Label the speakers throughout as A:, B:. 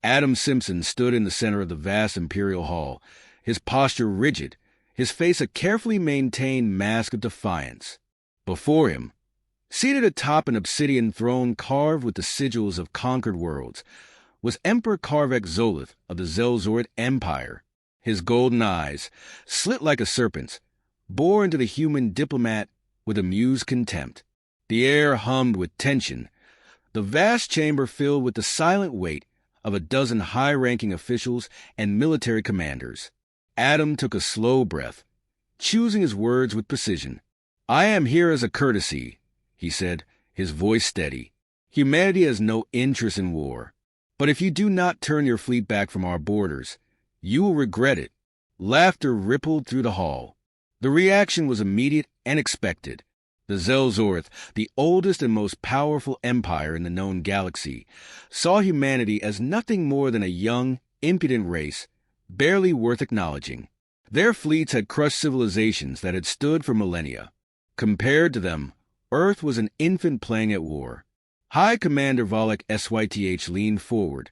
A: Adam Simpson stood in the center of the vast Imperial Hall, his posture rigid, his face a carefully maintained mask of defiance. Before him, seated atop an obsidian throne carved with the sigils of conquered worlds, was Emperor Karvek Zolith of the Zelzorid Empire. His golden eyes, slit like a serpent's, bore into the human diplomat with amused contempt. The air hummed with tension, the vast chamber filled with the silent weight of a dozen high-ranking officials and military commanders. Adam took a slow breath, choosing his words with precision. "I am here as a courtesy," he said, his voice steady. "Humanity has no interest in war. But if you do not turn your fleet back from our borders, you will regret it." Laughter rippled through the hall. The reaction was immediate and expected. The Zelzorth, the oldest and most powerful empire in the known galaxy, saw humanity as nothing more than a young, impudent race, barely worth acknowledging. Their fleets had crushed civilizations that had stood for millennia. Compared to them, Earth was an infant playing at war. High Commander Volek Syth leaned forward,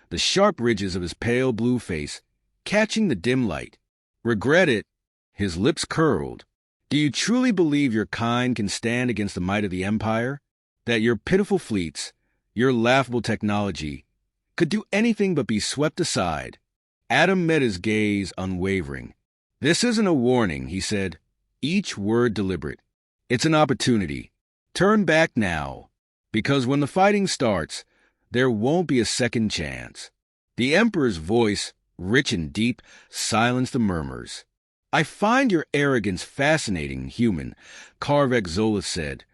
A: the sharp ridges of his pale blue face catching the dim light. "Regret it?" His lips curled. "Do you truly believe your kind can stand against the might of the Empire? That your pitiful fleets, your laughable technology, could do anything but be swept aside?" Adam met his gaze unwavering. "This isn't a warning," he said, each word deliberate. "It's an opportunity. Turn back now, because when the fighting starts, there won't be a second chance." The Emperor's voice, rich and deep, silenced the murmurs. "I find your arrogance fascinating, human," Karvek Zolith said,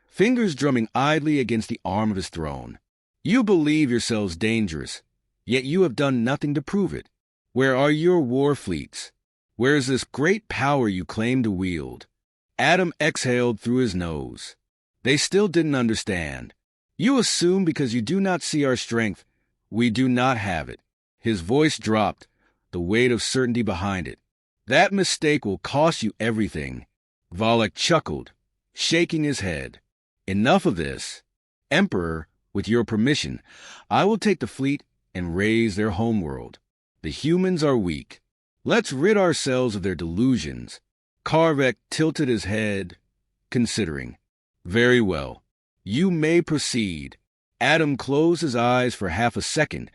A: fingers drumming idly against the arm of his throne. "You believe yourselves dangerous, yet you have done nothing to prove it. Where are your war fleets? Where is this great power you claim to wield?" Adam exhaled through his nose. They still didn't understand. "You assume because you do not see our strength, we do not have it." His voice dropped, the weight of certainty behind it. "That mistake will cost you everything." Volek chuckled, shaking his head. "Enough of this. Emperor, with your permission, I will take the fleet and raise their homeworld. The humans are weak. Let's rid ourselves of their delusions." Karvek tilted his head, considering. "Very well. You may proceed." Adam closed his eyes for half a second,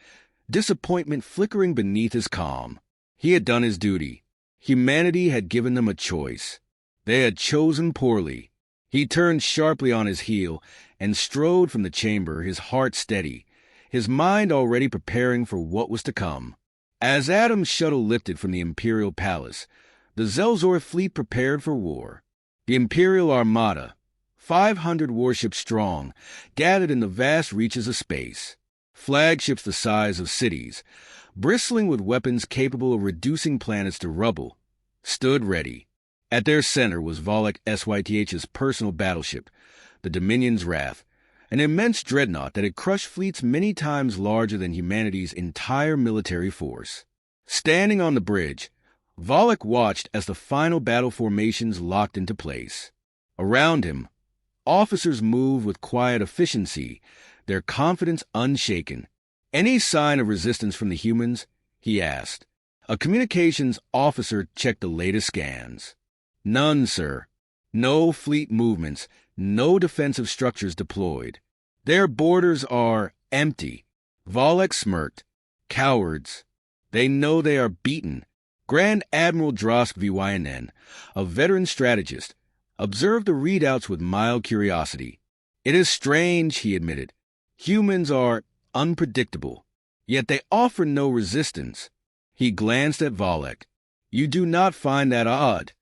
A: disappointment flickering beneath his calm. He had done his duty. Humanity had given them a choice. They had chosen poorly. He turned sharply on his heel and strode from the chamber, his heart steady, his mind already preparing for what was to come. As Adam's shuttle lifted from the Imperial Palace, the Zelzor fleet prepared for war. The Imperial Armada, 500 warships strong, gathered in the vast reaches of space. Flagships the size of cities, bristling with weapons capable of reducing planets to rubble, stood ready. At their center was Volek Syth's personal battleship, the Dominion's Wrath, an immense dreadnought that had crushed fleets many times larger than humanity's entire military force. Standing on the bridge, Volek watched as the final battle formations locked into place. Around him, officers moved with quiet efficiency, their confidence unshaken. "Any sign of resistance from the humans?" he asked. A communications officer checked the latest scans. "None, sir. No fleet movements, no defensive structures deployed. Their borders are empty." Volek smirked. "Cowards. They know they are beaten." Grand Admiral Drosk Vynen, a veteran strategist, observed the readouts with mild curiosity. "It is strange," he admitted. "Humans are unpredictable, yet they offer no resistance." He glanced at Volek. "You do not find that odd?"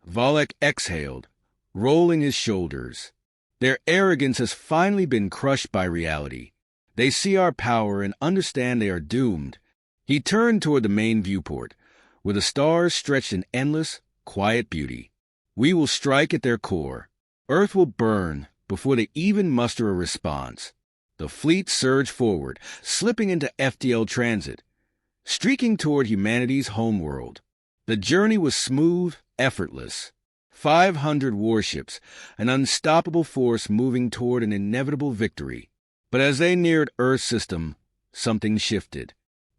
A: Volek exhaled, rolling his shoulders. Their arrogance has finally been crushed by reality. They see our power and understand they are doomed. He turned toward the main viewport, where the stars stretched in endless, quiet beauty. "We will strike at their core. Earth will burn before they even muster a response." The fleet surged forward, slipping into FTL transit, streaking toward humanity's homeworld. The journey was smooth, effortless. 500 warships, an unstoppable force moving toward an inevitable victory. But as they neared Earth's system, something shifted.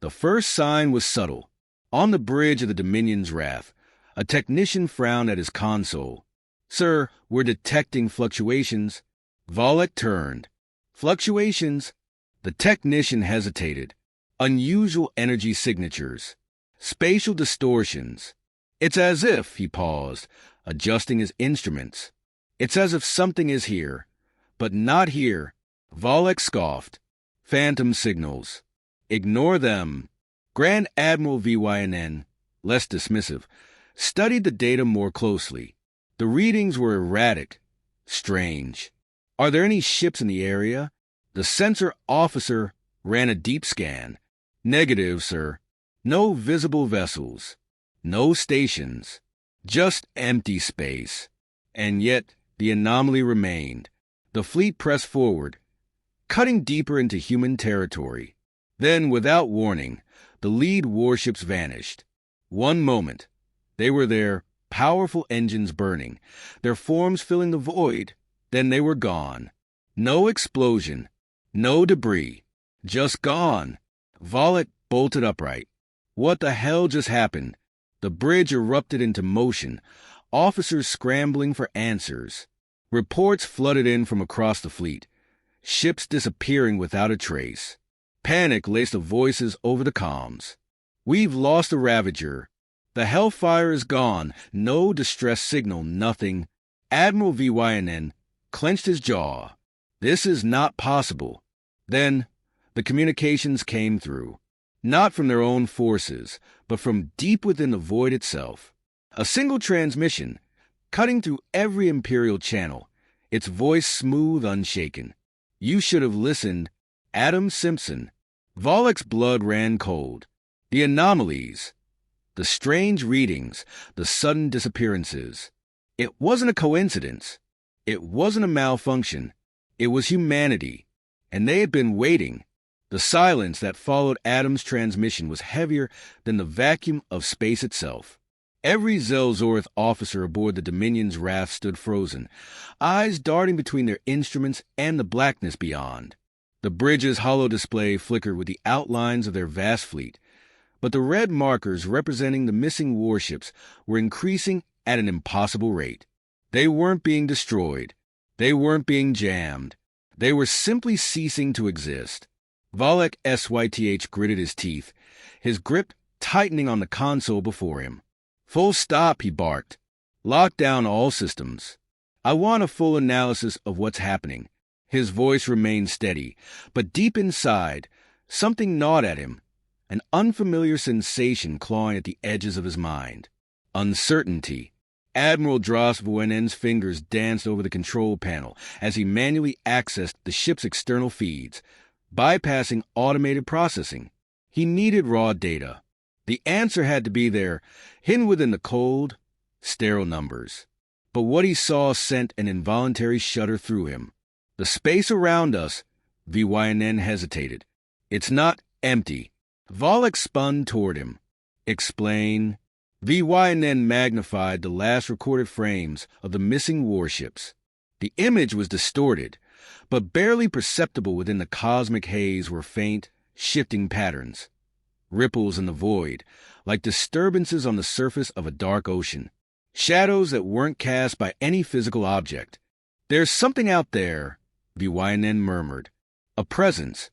A: The first sign was subtle. On the bridge of the Dominion's Wrath, a technician frowned at his console. "Sir, we're detecting fluctuations." Volek turned. "Fluctuations?" The technician hesitated. "Unusual energy signatures. Spatial distortions." "It's as if," he paused, adjusting his instruments. "It's as if something is here, but not here." Volek scoffed. "Phantom signals. Ignore them." Grand Admiral VYNN, less dismissive, studied the data more closely. The readings were erratic, strange. "Are there any ships in the area?" The sensor officer ran a deep scan. "Negative, sir. No visible vessels. No stations. Just empty space." And yet the anomaly remained. The fleet pressed forward, cutting deeper into human territory. Then, without warning, the lead warships vanished. One moment, they were there, powerful engines burning, their forms filling the void. Then they were gone. No explosion, no debris, just gone. Volek bolted upright. What the hell just happened? The bridge erupted into motion, officers scrambling for answers. Reports flooded in from across the fleet, ships disappearing without a trace. Panic laced the voices over the comms. "We've lost a Ravager. The Hellfire is gone. No distress signal, nothing." Admiral VYNN clenched his jaw. "This is not possible." Then the communications came through, not from their own forces, but from deep within the void itself. A single transmission, cutting through every Imperial channel, its voice smooth, unshaken. "You should have listened. Adam Simpson." Volek's blood ran cold. The anomalies, the strange readings, the sudden disappearances. It wasn't a coincidence. It wasn't a malfunction. It was humanity. And they had been waiting. The silence that followed Adam's transmission was heavier than the vacuum of space itself. Every Zelzorth officer aboard the Dominion's Wrath stood frozen, eyes darting between their instruments and the blackness beyond. The bridge's hollow display flickered with the outlines of their vast fleet, but the red markers representing the missing warships were increasing at an impossible rate. They weren't being destroyed. They weren't being jammed. They were simply ceasing to exist. Volek SYTH gritted his teeth, his grip tightening on the console before him. "Full stop," he barked. "Lock down all systems. I want a full analysis of what's happening." His voice remained steady, but deep inside, something gnawed at him, an unfamiliar sensation clawing at the edges of his mind. Uncertainty. Admiral Dross Voynen's fingers danced over the control panel as he manually accessed the ship's external feeds, bypassing automated processing. He needed raw data. The answer had to be there, hidden within the cold, sterile numbers. But what he saw sent an involuntary shudder through him. "The space around us," VYNN hesitated. "It's not empty." Volek spun toward him. "Explain." VYNN magnified the last recorded frames of the missing warships. The image was distorted, but barely perceptible within the cosmic haze were faint, shifting patterns. Ripples in the void, like disturbances on the surface of a dark ocean. Shadows that weren't cast by any physical object. "There's something out there," VYNN murmured. "A presence,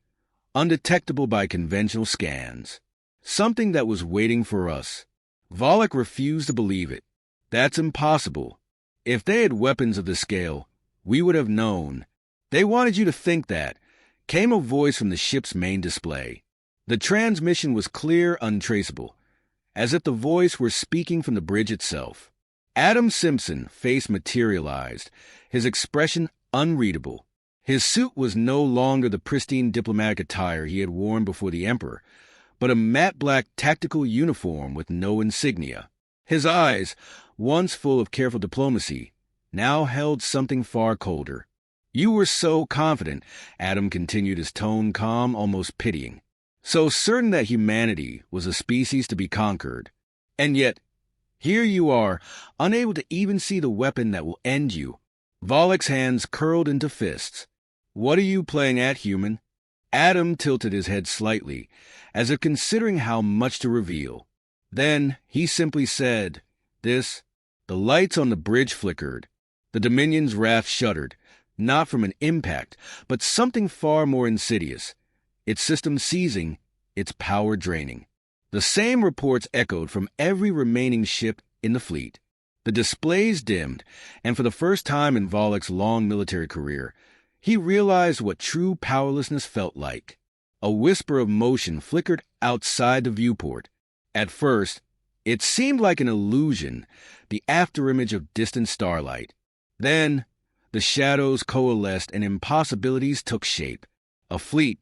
A: undetectable by conventional scans. Something that was waiting for us." Volek refused to believe it. "That's impossible. If they had weapons of this scale, we would have known." "They wanted you to think that," came a voice from the ship's main display. The transmission was clear, untraceable, as if the voice were speaking from the bridge itself. Adam Simpson, face materialized, his expression unreadable. His suit was no longer the pristine diplomatic attire he had worn before the Emperor, but a matte black tactical uniform with no insignia. His eyes, once full of careful diplomacy, now held something far colder. "You were so confident," Adam continued, his tone calm, almost pitying. "So certain that humanity was a species to be conquered. And yet, here you are, unable to even see the weapon that will end you." Volek's hands curled into fists. "What are you playing at, human?" Adam tilted his head slightly, as if considering how much to reveal. Then he simply said, "This." The lights on the bridge flickered. The Dominion's raft shuddered, not from an impact, but something far more insidious. Its system seizing, its power draining. The same reports echoed from every remaining ship in the fleet. The displays dimmed, and for the first time in Volek's long military career, he realized what true powerlessness felt like. A whisper of motion flickered outside the viewport. At first, it seemed like an illusion, the afterimage of distant starlight. Then, the shadows coalesced and impossibilities took shape. A fleet,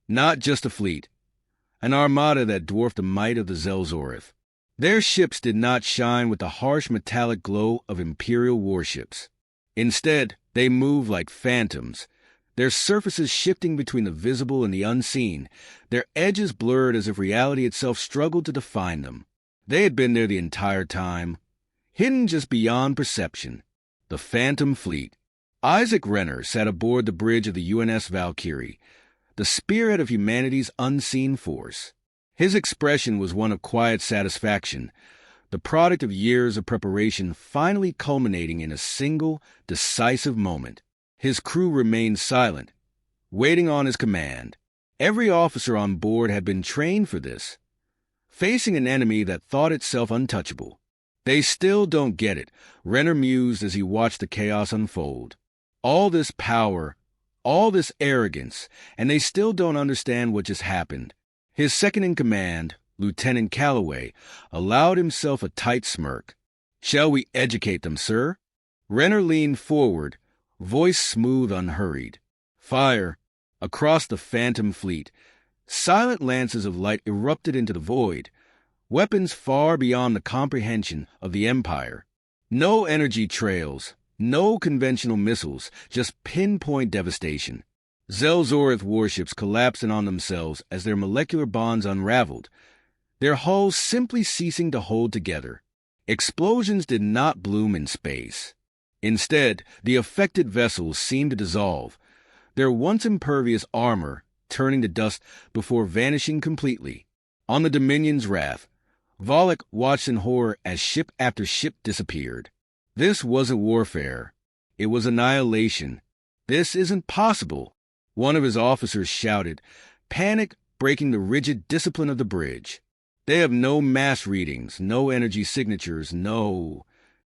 A: not just a fleet. An armada that dwarfed the might of the Zelzoreth. Their ships did not shine with the harsh metallic glow of Imperial warships. Instead, they moved like phantoms, their surfaces shifting between the visible and the unseen, their edges blurred as if reality itself struggled to define them. They had been there the entire time, hidden just beyond perception. The Phantom Fleet. Isaac Renner sat aboard the bridge of the UNS Valkyrie, the spearhead of humanity's unseen force. His expression was one of quiet satisfaction, the product of years of preparation finally culminating in a single, decisive moment. His crew remained silent, waiting on his command. Every officer on board had been trained for this, facing an enemy that thought itself untouchable. They still don't get it, Renner mused as he watched the chaos unfold. All this power, all this arrogance, and they still don't understand what just happened. His second-in-command, Lieutenant Calloway, allowed himself a tight smirk. "Shall we educate them, sir?" Renner leaned forward, voice smooth, unhurried. Fire. Across the Phantom Fleet, silent lances of light erupted into the void, weapons far beyond the comprehension of the Empire. No energy trails, no conventional missiles, just pinpoint devastation. Zelzoreth warships collapsed in on themselves as their molecular bonds unraveled, their hulls simply ceasing to hold together. Explosions did not bloom in space. Instead, the affected vessels seemed to dissolve, their once impervious armor turning to dust before vanishing completely. On the Dominion's raft, Volek watched in horror as ship after ship disappeared. This wasn't warfare. It was annihilation. "This isn't possible," one of his officers shouted, panic breaking the rigid discipline of the bridge. "They have no mass readings, no energy signatures, no—"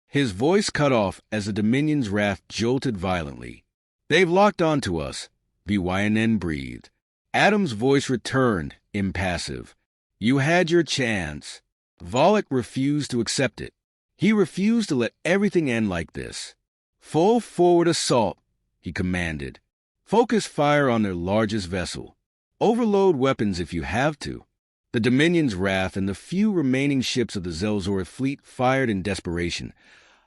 A: His voice cut off as the Dominion's raft jolted violently. "They've locked onto us," BYNN breathed. Adam's voice returned, impassive. "You had your chance." Volek refused to accept it. He refused to let everything end like this. "Full forward assault," he commanded. "Focus fire on their largest vessel. Overload weapons if you have to." The Dominion's wrath and the few remaining ships of the Zelzoreth fleet fired in desperation,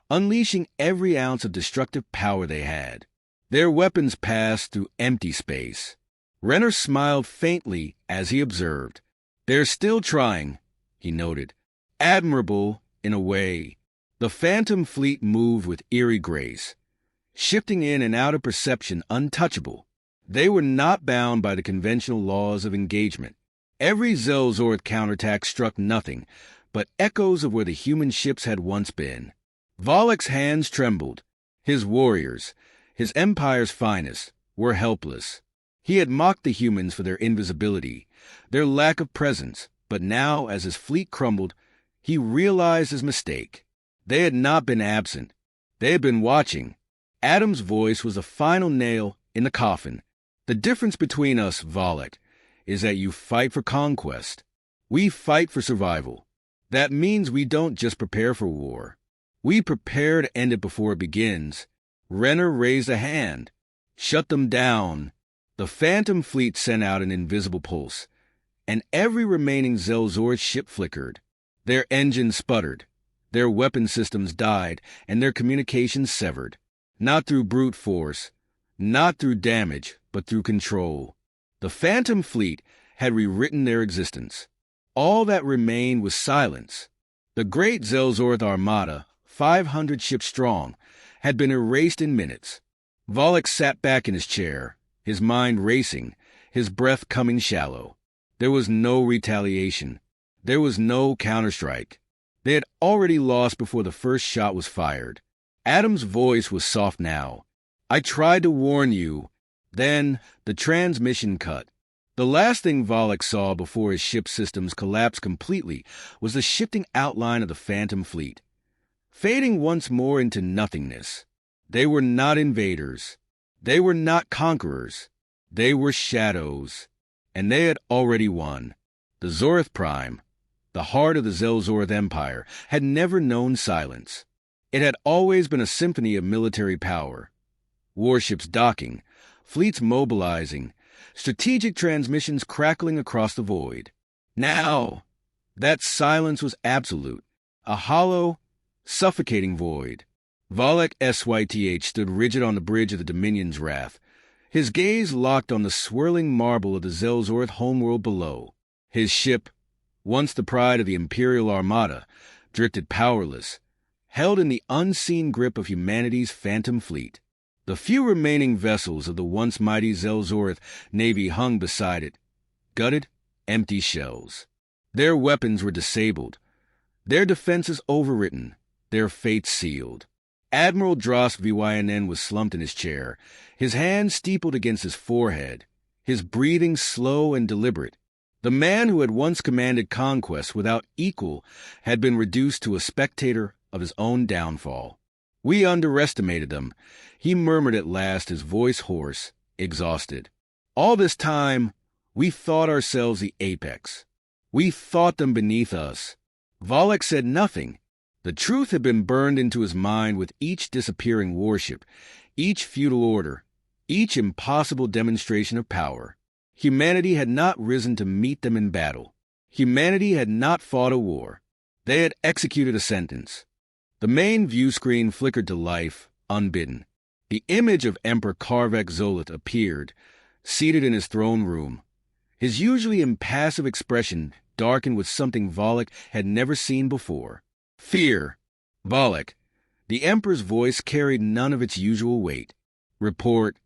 A: unleashing every ounce of destructive power they had. Their weapons passed through empty space. Renner smiled faintly as he observed. "They're still trying," he noted. "Admirable, in a way." The Phantom Fleet moved with eerie grace, shifting in and out of perception untouchable. They were not bound by the conventional laws of engagement. Every Zelzoreth counterattack struck nothing but echoes of where the human ships had once been. Volek's hands trembled. His warriors, his empire's finest, were helpless. He had mocked the humans for their invisibility, their lack of presence, but now, as his fleet crumbled, he realized his mistake. They had not been absent. They had been watching. Adam's voice was the final nail in the coffin. "The difference between us, Volek, is that you fight for conquest. We fight for survival. That means we don't just prepare for war. We prepare to end it before it begins." Renner raised a hand. "Shut them down." The Phantom Fleet sent out an invisible pulse, and every remaining Zelzoreth ship flickered. Their engines sputtered, their weapon systems died, and their communications severed. Not through brute force, not through damage, but through control. The Phantom Fleet had rewritten their existence. All that remained was silence. The great Zelzoreth Armada, 500 ships strong, had been erased in minutes. Volek sat back in his chair, his mind racing, his breath coming shallow. There was no retaliation. There was no counterstrike. They had already lost before the first shot was fired. Adam's voice was soft now. I tried to warn you. Then the transmission cut. The last thing Volek saw before his ship systems collapsed completely was the shifting outline of the Phantom Fleet, fading once more into nothingness. They were not invaders. They were not conquerors. They were shadows. And they had already won. The Zorth Prime, the heart of the Zelzorth Empire, had never known silence. It had always been a symphony of military power. Warships docking, fleets mobilizing, strategic transmissions crackling across the void. Now, that silence was absolute, a hollow, suffocating void. Volek Syth stood rigid on the bridge of the Dominion's wrath, his gaze locked on the swirling marble of the Zelzorth homeworld below. His ship, once the pride of the Imperial Armada, drifted powerless, held in the unseen grip of humanity's Phantom Fleet. The few remaining vessels of the once mighty Zelzorth navy hung beside it, gutted, empty shells. Their weapons were disabled, their defenses overwritten, their fates sealed. Admiral Drost Vyyn was slumped in his chair, his hands steepled against his forehead, his breathing slow and deliberate. The man who had once commanded conquests without equal had been reduced to a spectator of his own downfall. We underestimated them, he murmured at last, his voice hoarse, exhausted. All this time, we thought ourselves the apex. We thought them beneath us. Volek said nothing. The truth had been burned into his mind with each disappearing warship, each futile order, each impossible demonstration of power. Humanity had not risen to meet them in battle. Humanity had not fought a war. They had executed a sentence. The main view screen flickered to life, unbidden. The image of Emperor Karvek Zolith appeared, seated in his throne room. His usually impassive expression darkened with something Volek had never seen before. Fear. Volek. The Emperor's voice carried none of its usual weight. Report.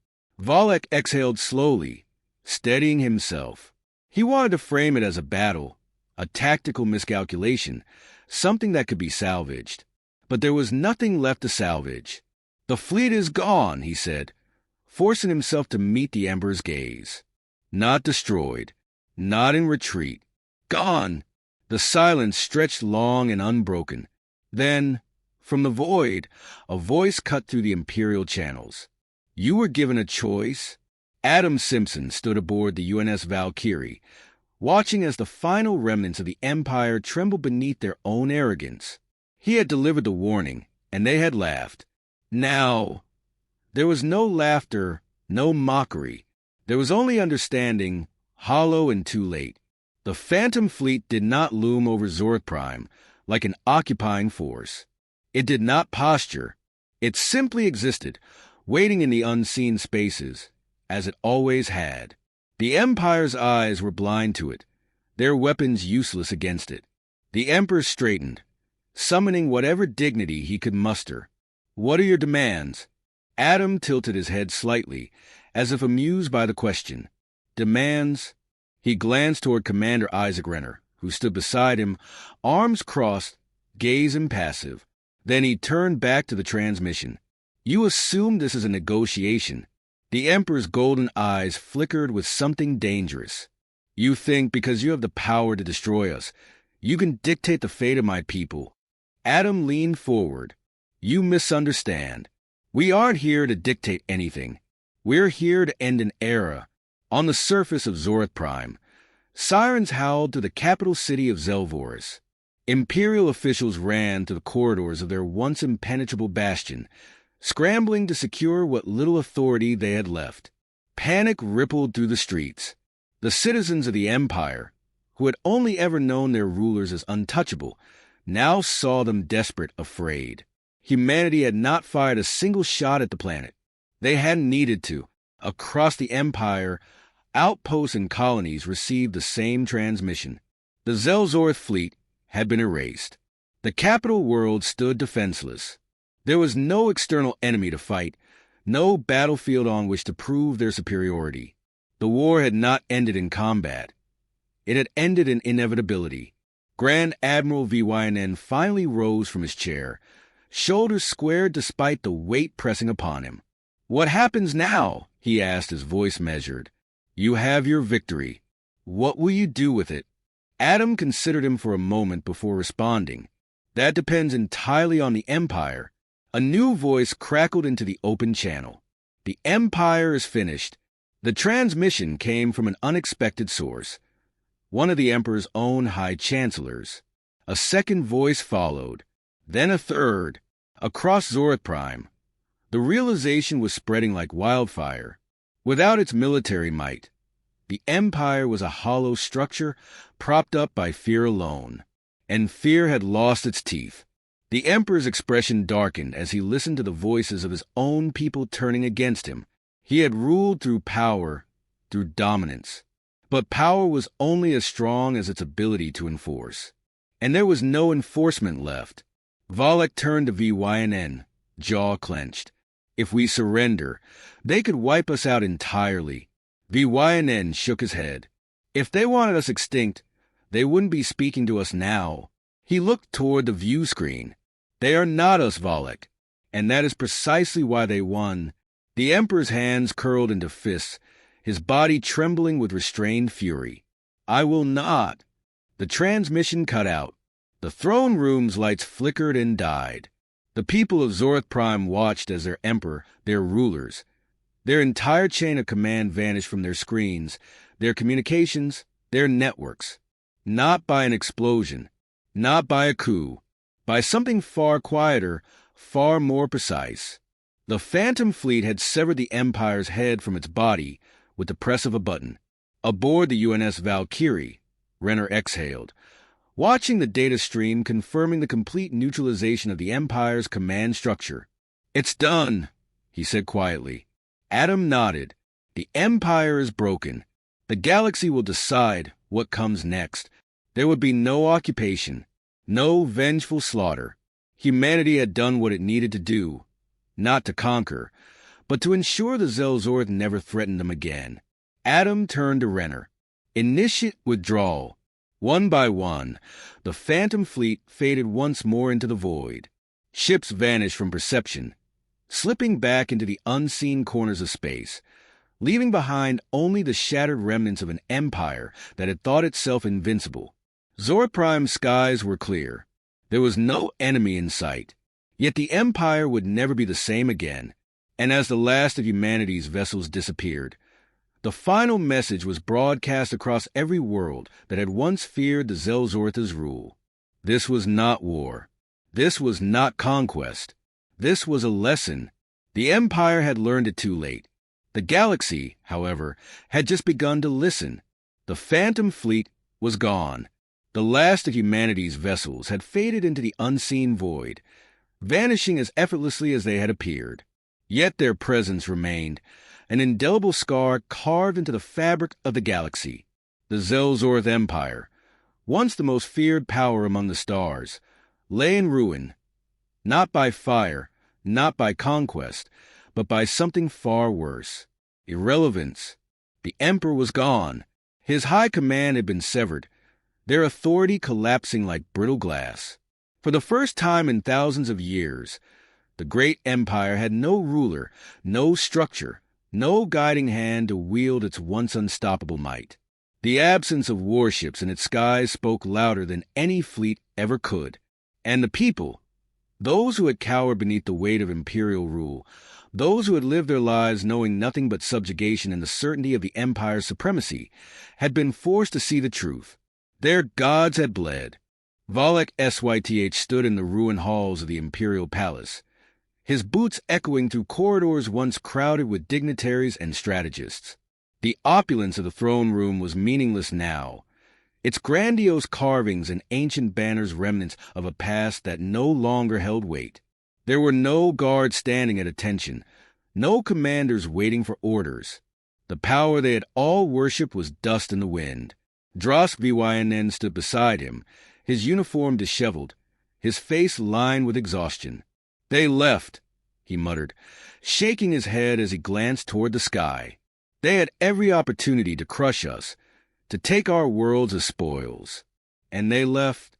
A: Volek exhaled slowly, steadying himself. He wanted to frame it as a battle, a tactical miscalculation, something that could be salvaged. But there was nothing left to salvage. The fleet is gone, he said, forcing himself to meet the Emperor's gaze. Not destroyed, not in retreat. Gone! The silence stretched long and unbroken. Then, from the void, a voice cut through the Imperial channels. You were given a choice. Adam Simpson stood aboard the UNS Valkyrie, watching as the final remnants of the Empire trembled beneath their own arrogance. He had delivered the warning, and they had laughed. Now, there was no laughter, no mockery. There was only understanding, hollow and too late. The Phantom Fleet did not loom over Zorth Prime like an occupying force. It did not posture. It simply existed, waiting in the unseen spaces, as it always had. The Empire's eyes were blind to it, their weapons useless against it. The Emperor straightened, summoning whatever dignity he could muster. What are your demands? Adam tilted his head slightly, as if amused by the question. Demands? He glanced toward Commander Isaac Renner, who stood beside him, arms crossed, gaze impassive. Then he turned back to the transmission. You assume this is a negotiation. The Emperor's golden eyes flickered with something dangerous. You think because you have the power to destroy us, you can dictate the fate of my people. Adam leaned forward. You misunderstand. We aren't here to dictate anything. We're here to end an era. On the surface of Zorth Prime, sirens howled through the capital city of Zelvoris. Imperial officials ran to the corridors of their once impenetrable bastion, scrambling to secure what little authority they had left. Panic rippled through the streets. The citizens of the Empire, who had only ever known their rulers as untouchable, now saw them desperate, afraid. Humanity had not fired a single shot at the planet. They hadn't needed to. Across the Empire, outposts and colonies received the same transmission. The Zelzorth fleet had been erased. The capital world stood defenseless. There was no external enemy to fight, no battlefield on which to prove their superiority. The war had not ended in combat. It had ended in inevitability. Grand Admiral VYNN finally rose from his chair, shoulders squared despite the weight pressing upon him. "What happens now?" he asked, his voice measured. "You have your victory. What will you do with it?" Adam considered him for a moment before responding. "That depends entirely on the Empire." A new voice crackled into the open channel. "The Empire is finished." The transmission came from an unexpected source, one of the Emperor's own High Chancellors. A second voice followed, then a third, across Zorth Prime. The realization was spreading like wildfire. Without its military might, the Empire was a hollow structure propped up by fear alone, and fear had lost its teeth. The Emperor's expression darkened as he listened to the voices of his own people turning against him. He had ruled through power, through dominance. But power was only as strong as its ability to enforce. And there was no enforcement left. Valak turned to VYNN, jaw clenched. "If we surrender, they could wipe us out entirely." VYNN shook his head. "If they wanted us extinct, they wouldn't be speaking to us now." He looked toward the view screen. "They are not us, Valak, and that is precisely why they won." The Emperor's hands curled into fists, his body trembling with restrained fury. "I will not." The transmission cut out. The throne room's lights flickered and died. The people of Zorth Prime watched as their Emperor, their rulers, their entire chain of command vanished from their screens, their communications, their networks. Not by an explosion, not by a coup, by something far quieter, far more precise. The Phantom Fleet had severed the Empire's head from its body with the press of a button. Aboard the UNS Valkyrie, Renner exhaled, watching the data stream confirming the complete neutralization of the Empire's command structure. "It's done," he said quietly. Adam nodded. "The Empire is broken. The galaxy will decide what comes next." There would be no occupation, no vengeful slaughter. Humanity had done what it needed to do, not to conquer, but to ensure the Zelzorth never threatened them again. Adam turned to Renner. "Initiate withdrawal." One by one, the Phantom Fleet faded once more into the void. Ships vanished from perception, slipping back into the unseen corners of space, leaving behind only the shattered remnants of an empire that had thought itself invincible. Zorth Prime's skies were clear. There was no enemy in sight. Yet the Empire would never be the same again. And as the last of humanity's vessels disappeared, the final message was broadcast across every world that had once feared the Zelzorth's rule. This was not war. This was not conquest. This was a lesson. The Empire had learned it too late. The galaxy, however, had just begun to listen. The Phantom Fleet was gone. The last of humanity's vessels had faded into the unseen void, vanishing as effortlessly as they had appeared. Yet their presence remained, an indelible scar carved into the fabric of the galaxy. The Zelzorth Empire, once the most feared power among the stars, lay in ruin, not by fire, not by conquest, but by something far worse: irrelevance. The Emperor was gone. His high command had been severed, their authority collapsing like brittle glass. For the first time in thousands of years, the great empire had no ruler, no structure, no guiding hand to wield its once unstoppable might. The absence of warships in its skies spoke louder than any fleet ever could. And the people, those who had cowered beneath the weight of imperial rule, those who had lived their lives knowing nothing but subjugation and the certainty of the empire's supremacy, had been forced to see the truth. Their gods had bled. Valak Syth stood in the ruined halls of the imperial palace, his boots echoing through corridors once crowded with dignitaries and strategists. The opulence of the throne room was meaningless now, its grandiose carvings and ancient banners remnants of a past that no longer held weight. There were no guards standing at attention, no commanders waiting for orders. The power they had all worshipped was dust in the wind. Drosk VYNN stood beside him, his uniform disheveled, his face lined with exhaustion. "They left," he muttered, shaking his head as he glanced toward the sky. They had every opportunity to crush us, to take our worlds as spoils. And they left.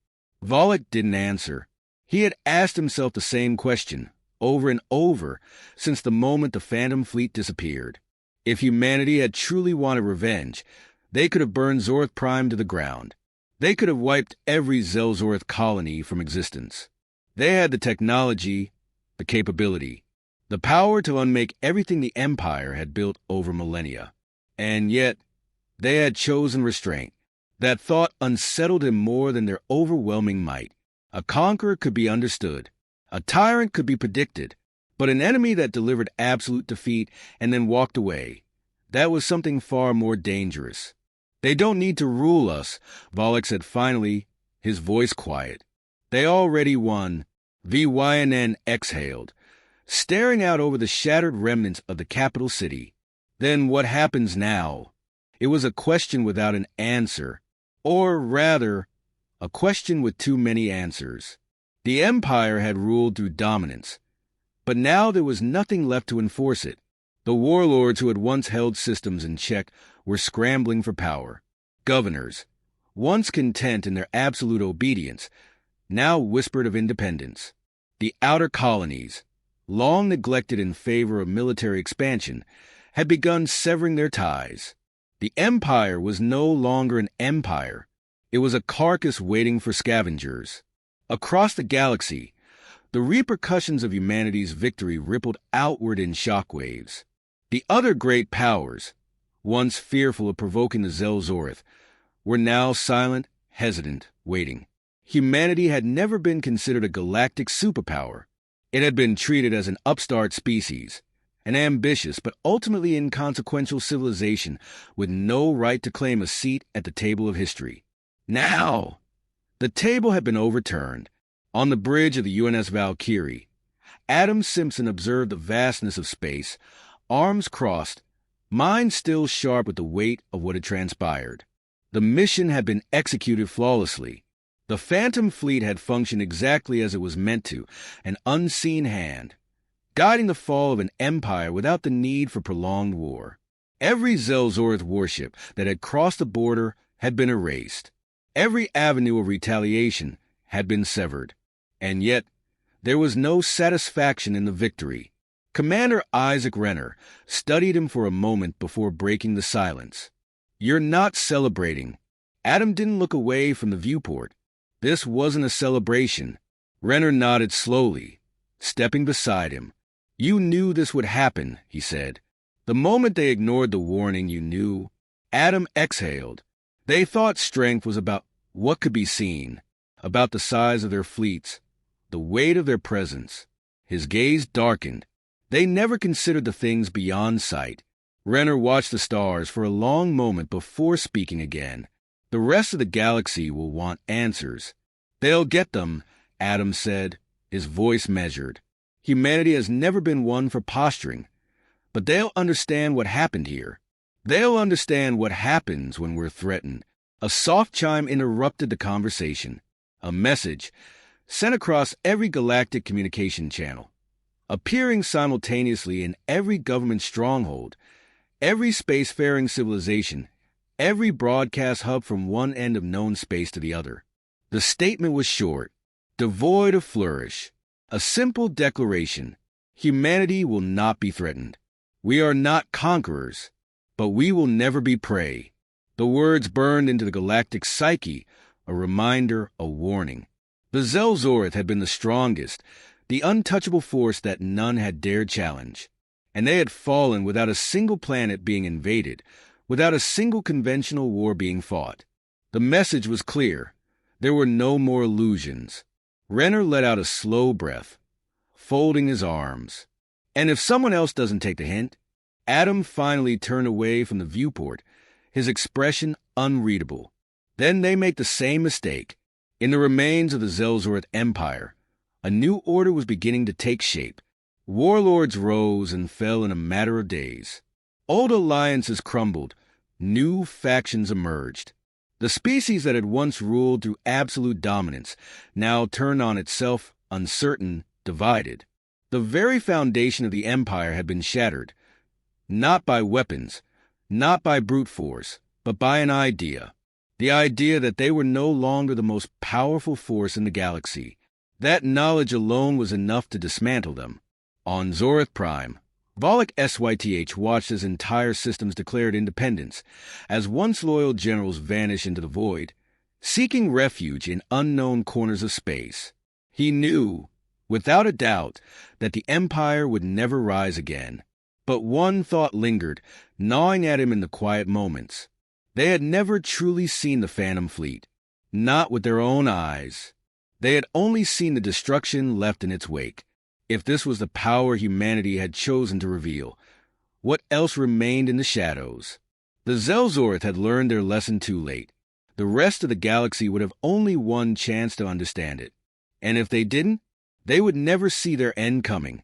A: Volek didn't answer. He had asked himself the same question, over and over, since the moment the Phantom Fleet disappeared. If humanity had truly wanted revenge, they could have burned Zorth Prime to the ground. They could have wiped every Zelzorth colony from existence. They had the technology, the capability, the power to unmake everything the Empire had built over millennia. And yet, they had chosen restraint. That thought unsettled him more than their overwhelming might. A conqueror could be understood. A tyrant could be predicted. But an enemy that delivered absolute defeat and then walked away, that was something far more dangerous. They don't need to rule us, Volek said finally, his voice quiet. They already won. VYNN exhaled, staring out over the shattered remnants of the capital city. Then what happens now? It was a question without an answer. Or rather, a question with too many answers. The Empire had ruled through dominance, but now there was nothing left to enforce it. The warlords who had once held systems in check were scrambling for power. Governors, once content in their absolute obedience, now whispered of independence. The outer colonies, long neglected in favor of military expansion, had begun severing their ties. The Empire was no longer an empire. It was a carcass waiting for scavengers. Across the galaxy, the repercussions of humanity's victory rippled outward in shockwaves. The other great powers, once fearful of provoking the Zelzorth, were now silent, hesitant, waiting. Humanity had never been considered a galactic superpower. It had been treated as an upstart species, an ambitious but ultimately inconsequential civilization with no right to claim a seat at the table of history. Now, the table had been overturned. On the bridge of the UNS Valkyrie, Adam Simpson observed the vastness of space, arms crossed, mind still sharp with the weight of what had transpired. The mission had been executed flawlessly. The Phantom Fleet had functioned exactly as it was meant to, an unseen hand, guiding the fall of an empire without the need for prolonged war. Every Zelzorth warship that had crossed the border had been erased. Every avenue of retaliation had been severed. And yet, there was no satisfaction in the victory. Commander Isaac Renner studied him for a moment before breaking the silence. "You're not celebrating." Adam didn't look away from the viewport. This wasn't a celebration. Renner nodded slowly, stepping beside him. "You knew this would happen," he said. "The moment they ignored the warning, you knew." Adam exhaled. They thought strength was about what could be seen, about the size of their fleets, the weight of their presence. His gaze darkened. They never considered the things beyond sight. Renner watched the stars for a long moment before speaking again. "The rest of the galaxy will want answers." "They'll get them," Adam said, his voice measured. "Humanity has never been one for posturing. But they'll understand what happened here. They'll understand what happens when we're threatened." A soft chime interrupted the conversation. A message, sent across every galactic communication channel, appearing simultaneously in every government stronghold, every spacefaring civilization, every broadcast hub from one end of known space to the other. The statement was short, devoid of flourish, a simple declaration. Humanity will not be threatened. We are not conquerors, but we will never be prey. The words burned into the galactic psyche, a reminder, a warning. The Zelzorth had been the strongest, the untouchable force that none had dared challenge. And they had fallen without a single planet being invaded, without a single conventional war being fought. The message was clear. There were no more illusions. Renner let out a slow breath, folding his arms. "And if someone else doesn't take the hint?" Adam finally turned away from the viewport, his expression unreadable. "Then they make the same mistake." In the remains of the Zelzorth Empire, a new order was beginning to take shape. Warlords rose and fell in a matter of days. Old alliances crumbled. New factions emerged. The species that had once ruled through absolute dominance now turned on itself, uncertain, divided. The very foundation of the empire had been shattered, not by weapons, not by brute force, but by an idea. The idea that they were no longer the most powerful force in the galaxy. That knowledge alone was enough to dismantle them. On Zorith Prime, Volok Syth watched as entire systems declared independence, as once loyal generals vanished into the void, seeking refuge in unknown corners of space. He knew, without a doubt, that the Empire would never rise again. But one thought lingered, gnawing at him in the quiet moments. They had never truly seen the Phantom Fleet, not with their own eyes. They had only seen the destruction left in its wake. If this was the power humanity had chosen to reveal, what else remained in the shadows? The Zelzorth had learned their lesson too late. The rest of the galaxy would have only one chance to understand it. And if they didn't, they would never see their end coming.